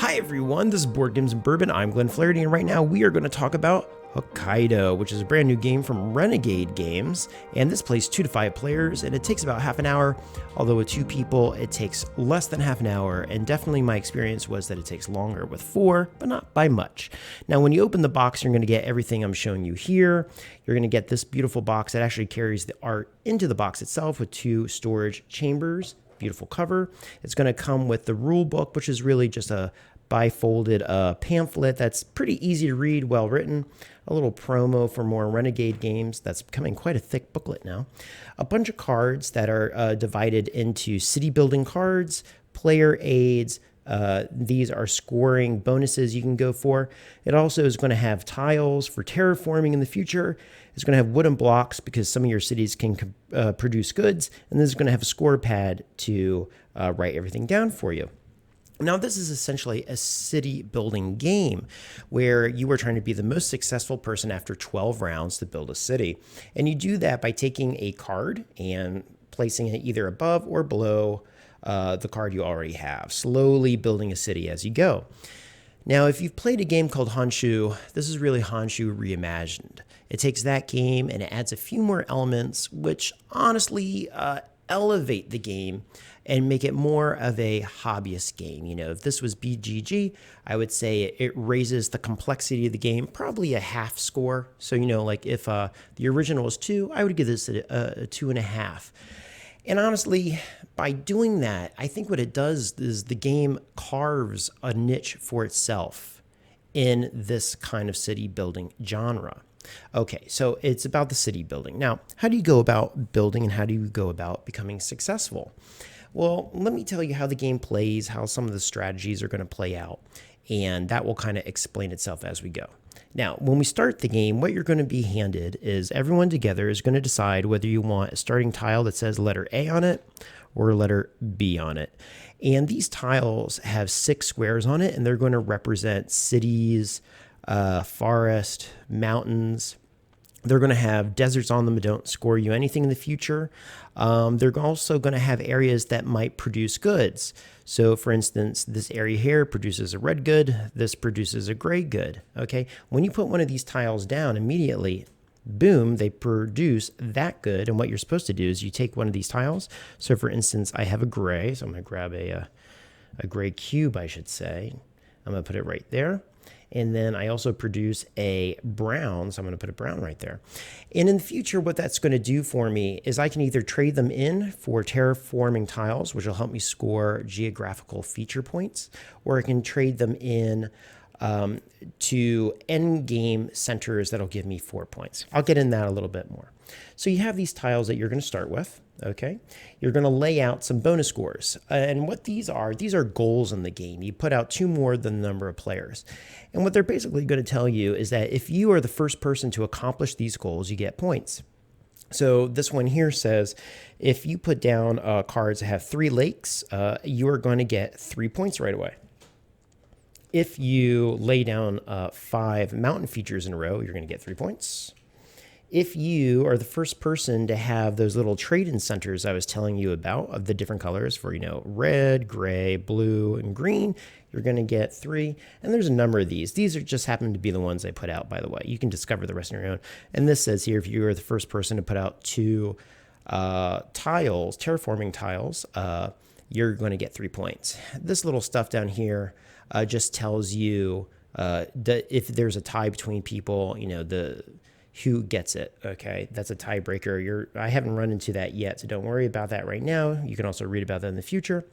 Hi everyone, this is Boardgames and Bourbon. I'm Glenn Flaherty, and right now we are going to talk about Hokkaido, which is a brand new game from Renegade Games. And this plays 2 to 5 players, and it takes about half an hour. Although with 2 people, it takes less than half an hour. And definitely my experience was that it takes longer with 4, but not by much. Now, when you open the box, you're going to get everything I'm showing you here. You're going to get this beautiful box that actually carries the art into the box itself with 2 storage chambers. Beautiful cover. It's going to come with the rule book, which is really just a bifolded pamphlet that's pretty easy to read, well written. A little promo for more Renegade games. That's becoming quite a thick booklet now. A bunch of cards that are divided into city building cards, player aids. These are scoring bonuses you can go for. It also is going to have tiles for terraforming in the future. It's going to have wooden blocks because some of your cities can produce goods. And this is going to have a score pad to write everything down for you. Now, this is essentially a city building game where you are trying to be the most successful person after 12 rounds to build a city. And you do that by taking a card and placing it either above or below the card you already have, slowly building a city as you go. Now, if you've played a game called Honshu, this is really Honshu reimagined. It takes that game and it adds a few more elements, which honestly elevate the game and make it more of a hobbyist game. You know, if this was BGG, I would say it raises the complexity of the game, probably a half score. So, you know, like if the original was 2, I would give this a 2.5. And honestly, by doing that, I think what it does is the game carves a niche for itself in this kind of city building genre. Okay, so it's about the city building. Now, how do you go about building and how do you go about becoming successful? Well, let me tell you how the game plays, how some of the strategies are going to play out, and that will kind of explain itself as we go. Now, when we start the game, what you're going to be handed is everyone together is going to decide whether you want a starting tile that says letter A on it or letter B on it. And these tiles have 6 squares on it, and they're going to represent cities, forest, mountains. They're going to have deserts on them that don't score you anything in the future. They're also going to have areas that might produce goods. So, for instance, this area here produces a red good. This produces a gray good. Okay, when you put one of these tiles down immediately, boom, they produce that good. And what you're supposed to do is you take one of these tiles. So, for instance, I have a gray. So I'm going to grab a gray cube, I should say. I'm going to put it right there. And then I also produce a brown, so I'm going to put a brown right there. And in the future, what that's going to do for me is I can either trade them in for terraforming tiles, which will help me score geographical feature points, or I can trade them in to end game centers that'll give me 4 points. I'll get in that a little bit more. So you have these tiles that you're going to start with. Okay, you're going to lay out some bonus scores. And what these are goals in the game. You put out 2 more than the number of players. And what they're basically going to tell you is that if you are the first person to accomplish these goals, you get points. So this one here says, if you put down cards that have 3 lakes, you are going to get 3 points right away. If you lay down 5 mountain features in a row, you're going to get 3 points. If you are the first person to have those little trade-in centers I was telling you about of the different colors for, you know, red, gray, blue, and green, you're going to get 3. And there's a number of these. These are just happen to be the ones I put out, by the way. You can discover the rest on your own. And this says here, if you are the first person to put out 2 tiles, terraforming tiles, you're going to get 3 points. This little stuff down here just tells you that if there's a tie between people, you know, who gets it. Okay, that's a tiebreaker. I haven't run into that yet, so don't worry about that right now. You can also read about that in the future.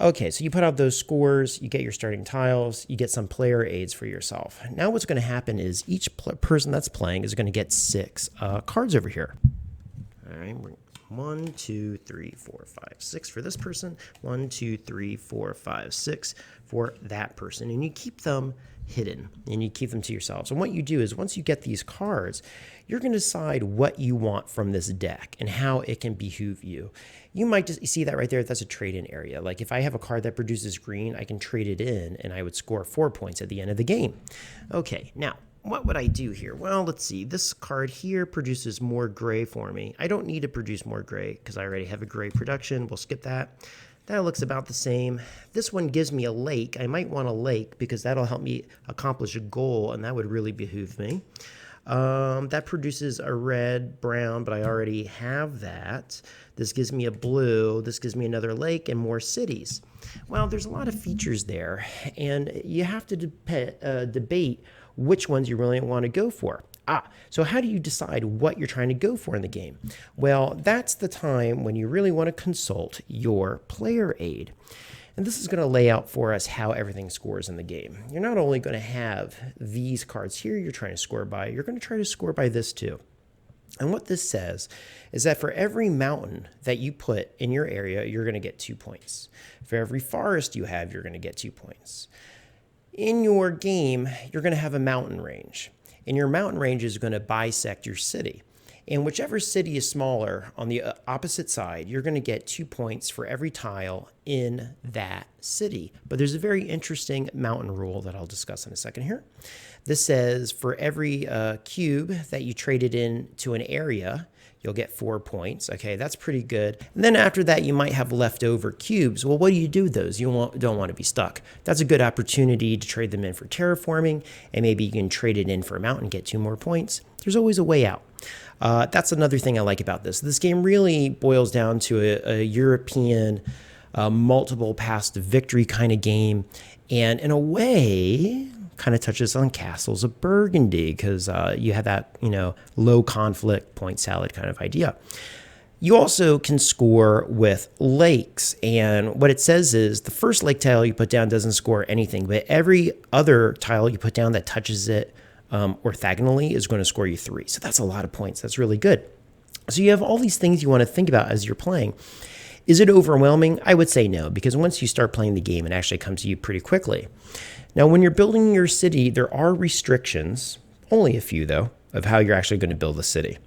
Okay, so you put out those scores, you get your starting tiles, you get some player aids for yourself. Now what's going to happen is each person that's playing is going to get 6 cards over here. All right, 1, 2, 3, 4, 5, 6 for this person. 1, 2, 3, 4, 5, 6 for that person. And you keep them hidden and you keep them to yourselves. And what you do is once you get these cards, you're going to decide what you want from this deck and how it can behoove you. You might just see that right there. That's a trade-in area. Like if I have a card that produces green, I can trade it in and I would score 4 points at the end of the game. Okay, now what would I do here? Well, let's see. This card here produces more gray for me. I don't need to produce more gray because I already have a gray production. We'll skip that. That looks about the same. This one gives me a lake. I might want a lake because that'll help me accomplish a goal, and that would really behoove me. That produces a red, brown, but I already have that. This gives me a blue. This gives me another lake and more cities. Well, there's a lot of features there, and you have to debate which ones you really want to go for. So how do you decide what you're trying to go for in the game? Well, that's the time when you really want to consult your player aid. And this is going to lay out for us how everything scores in the game. You're not only going to have these cards here you're trying to score by, you're going to try to score by this too. And what this says is that for every mountain that you put in your area, you're going to get 2 points. For every forest you have, you're going to get 2 points. In your game, you're going to have a mountain range. And your mountain range is going to bisect your city. And whichever city is smaller on the opposite side, you're going to get 2 points for every tile in that city. But there's a very interesting mountain rule that I'll discuss in a second here. This says for every cube that you traded in to an area, you'll get 4 points. Okay, that's pretty good. And then after that, you might have leftover cubes. Well, what do you do with those? You don't want to be stuck. That's a good opportunity to trade them in for terraforming, and maybe you can trade it in for a mountain, get 2 more points. There's always a way out. That's another thing I like about this. This game really boils down to a European multiple paths to victory kind of game, and in a way kind of touches on Castles of Burgundy because you have that, low conflict point salad kind of idea. You also can score with lakes, and what it says is the first lake tile you put down doesn't score anything, but every other tile you put down that touches it orthogonally is going to score you 3. So that's a lot of points. That's really good. So you have all these things you want to think about as you're playing. Is it overwhelming? I would say no, because once you start playing the game, it actually comes to you pretty quickly. Now, when you're building your city, there are restrictions, only a few though, of how you're actually going to build a city.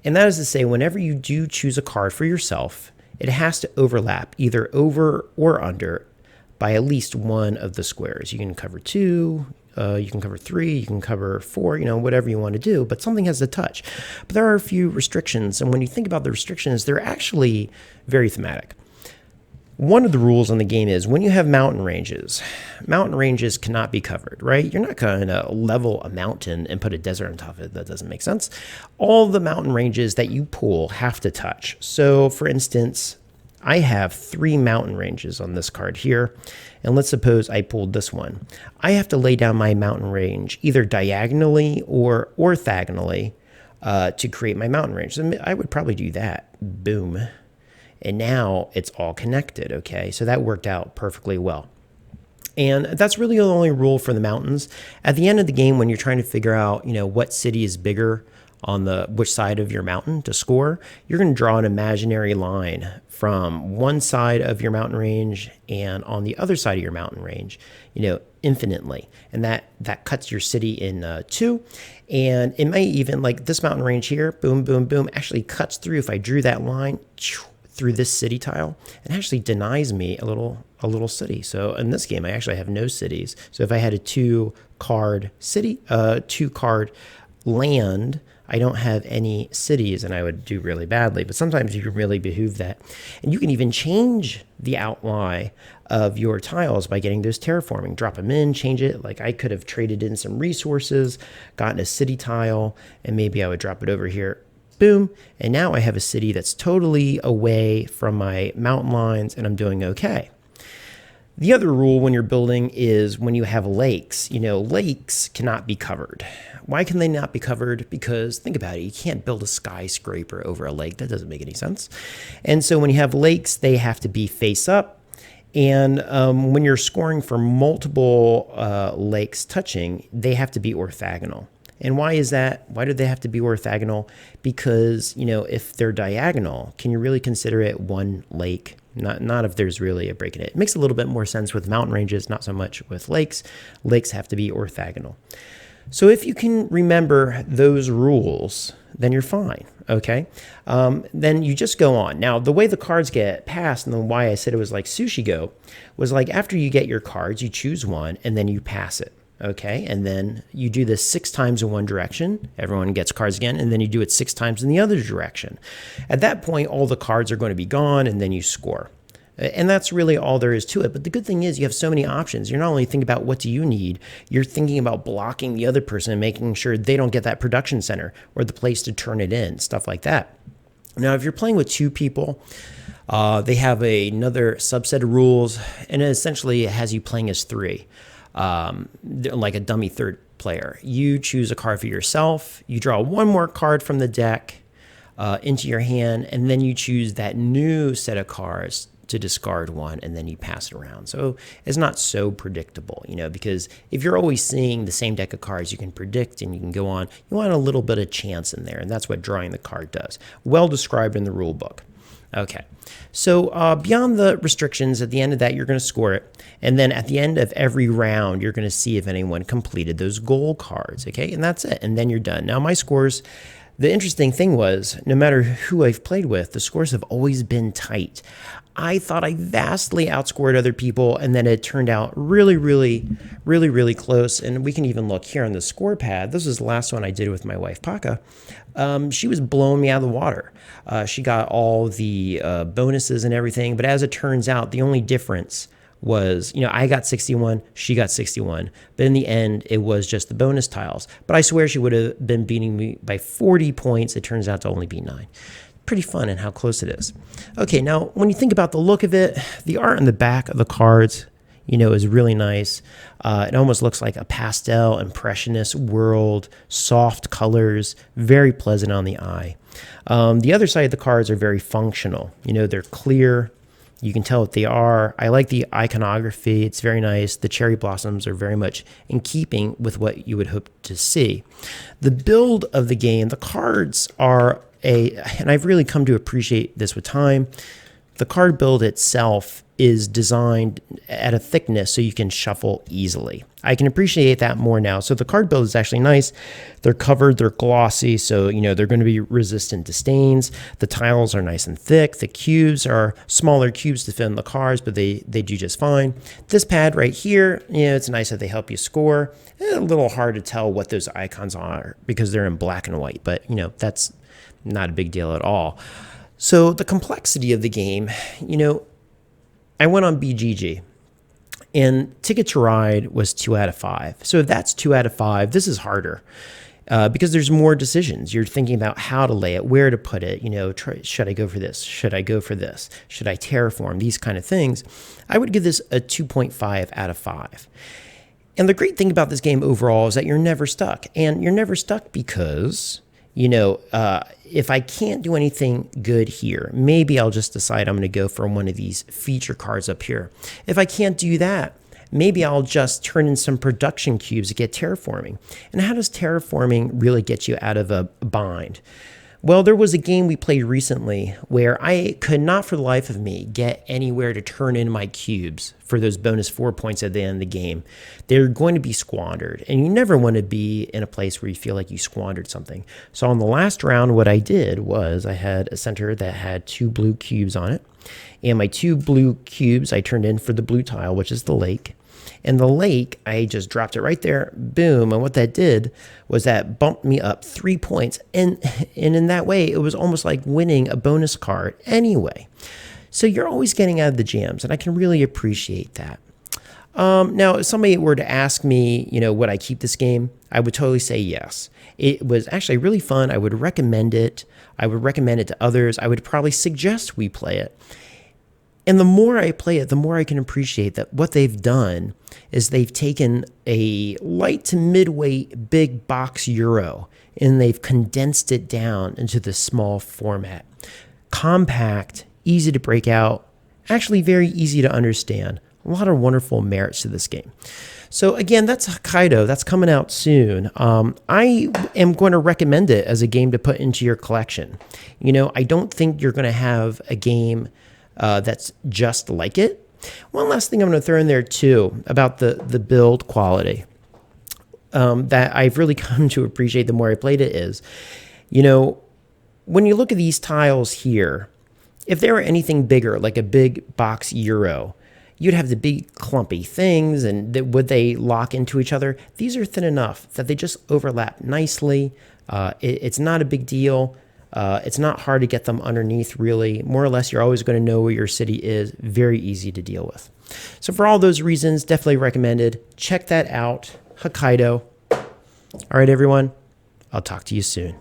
And that is to say, whenever you do choose a card for yourself, it has to overlap either over or under by at least one of the squares. You can cover 2, you can cover 3, you can cover 4, whatever you want to do, but something has to touch. But there are a few restrictions, and when you think about the restrictions, they're actually very thematic. One of the rules on the game is when you have mountain ranges cannot be covered, right? You're not going to level a mountain and put a desert on top of it. That doesn't make sense. All the mountain ranges that you pull have to touch. So, for instance, I have 3 mountain ranges on this card here, and let's suppose I pulled this one. I have to lay down my mountain range either diagonally or orthogonally to create my mountain range. So I would probably do that. Boom. And now it's all connected, okay? So that worked out perfectly well. And that's really the only rule for the mountains. At the end of the game, when you're trying to figure out, what city is bigger on which side of your mountain to score, you're going to draw an imaginary line from one side of your mountain range and on the other side of your mountain range, infinitely. And that cuts your city in 2. And it might even, like this mountain range here, boom, boom, boom, actually cuts through. If I drew that line through this city tile, it actually denies me a little city. So in this game, I actually have no cities. So if I had a 2-card city, 2-card land, I don't have any cities, and I would do really badly. But sometimes you can really behoove that. And you can even change the outline of your tiles by getting those terraforming. Drop them in, change it. Like I could have traded in some resources, gotten a city tile, and maybe I would drop it over here. Boom. And now I have a city that's totally away from my mountain lines, and I'm doing okay. The other rule when you're building is when you have lakes, lakes cannot be covered. Why can they not be covered? Because think about it, you can't build a skyscraper over a lake. That doesn't make any sense. And so when you have lakes, they have to be face up. And when you're scoring for multiple lakes touching, they have to be orthogonal. And why is that? Why do they have to be orthogonal? Because, if they're diagonal, can you really consider it one lake? Not if there's really a break in it. It makes a little bit more sense with mountain ranges, not so much with lakes. Lakes have to be orthogonal. So if you can remember those rules, then you're fine, okay? Then you just go on. Now, the way the cards get passed, and then why I said it was like Sushi Go, was like after you get your cards, you choose one, and then you pass it. Okay, and then you do this 6 times in one direction. Everyone gets cards again, and then you do it 6 times in the other direction. At that point, all the cards are going to be gone, and then you score. And that's really all there is to it. But the good thing is you have so many options. You're not only thinking about what do you need, you're thinking about blocking the other person and making sure they don't get that production center or the place to turn it in, stuff like that. Now, if you're playing with 2 people, they have another subset of rules, and essentially it has you playing as 3, like a dummy third player. You choose a card for yourself, you draw one more card from the deck into your hand, and then you choose that new set of cards to discard one, and then you pass it around. So it's not so predictable, because if you're always seeing the same deck of cards you can predict and you can go on, you want a little bit of chance in there, and that's what drawing the card does. Well described in the rule book. Okay, so beyond the restrictions, at the end of that, you're going to score it. And then at the end of every round, you're going to see if anyone completed those goal cards, okay? And that's it, and then you're done. Now, my scores, the interesting thing was, no matter who I've played with, the scores have always been tight. I thought I vastly outscored other people, and then it turned out really, really, really, really close. And we can even look here on the score pad. This was the last one I did with my wife, Paka. She was blowing me out of the water. She got all the bonuses and everything, but as it turns out, the only difference was, I got 61, she got 61, but in the end, it was just the bonus tiles. But I swear she would have been beating me by 40 points. It turns out to only be 9. Pretty fun and how close it is. Okay, now when you think about the look of it, the art on the back of the cards, is really nice. It almost looks like a pastel impressionist world, soft colors, very pleasant on the eye. The other side of the cards are very functional. They're clear. You can tell what they are. I like the iconography. It's very nice. The cherry blossoms are very much in keeping with what you would hope to see. The build of the game, the cards are and I've really come to appreciate this with time, the card build itself is designed at a thickness so you can shuffle easily. I can appreciate that more now. So the card build is actually nice. They're covered, they're glossy, so they're going to be resistant to stains. The tiles are nice and thick. The cubes are smaller cubes to fit in the cards, but they do just fine. This pad right here, it's nice that they help you score. A little hard to tell what those icons are because they're in black and white, but that's not a big deal at all. So the complexity of the game, I went on BGG, and Ticket to Ride was 2 out of 5. So if that's 2 out of 5, this is harder because there's more decisions. You're thinking about how to lay it, where to put it. Should I go for this? Should I go for this? Should I terraform? These kind of things. I would give this a 2.5 out of 5. And the great thing about this game overall is that you're never stuck. And you're never stuck because if I can't do anything good here, maybe I'll just decide I'm going to go for one of these feature cards up here. If I can't do that, maybe I'll just turn in some production cubes to get terraforming. And how does terraforming really get you out of a bind? Well, there was a game we played recently where I could not for the life of me get anywhere to turn in my cubes for those bonus 4 points at the end of the game. They're going to be squandered, and you never want to be in a place where you feel like you squandered something. So on the last round, what I did was I had a center that had 2 blue cubes on it, and my 2 blue cubes I turned in for the blue tile, which is the lake. And the lake, I just dropped it right there, boom. And what that did was that bumped me up 3 points. And in that way, it was almost like winning a bonus card anyway. So you're always getting out of the jams, and I can really appreciate that. Now, if somebody were to ask me, would I keep this game? I would totally say yes. It was actually really fun. I would recommend it. I would recommend it to others. I would probably suggest we play it. And the more I play it, the more I can appreciate that what they've done is they've taken a light to midweight big box Euro and they've condensed it down into this small format. Compact, easy to break out, actually very easy to understand. A lot of wonderful merits to this game. So again, that's Hokkaido. That's coming out soon. I am going to recommend it as a game to put into your collection. I don't think you're going to have a game that's just like it. One last thing I'm going to throw in there too about the build quality that I've really come to appreciate the more I played it is, when you look at these tiles here, if they were anything bigger, like a big box Euro, you'd have the big clumpy things, and would they lock into each other? These are thin enough that they just overlap nicely. It's not a big deal. It's not hard to get them underneath, really. More or less, you're always going to know where your city is. Very easy to deal with. So for all those reasons, definitely recommended. Check that out. Hokkaido. All right, everyone. I'll talk to you soon.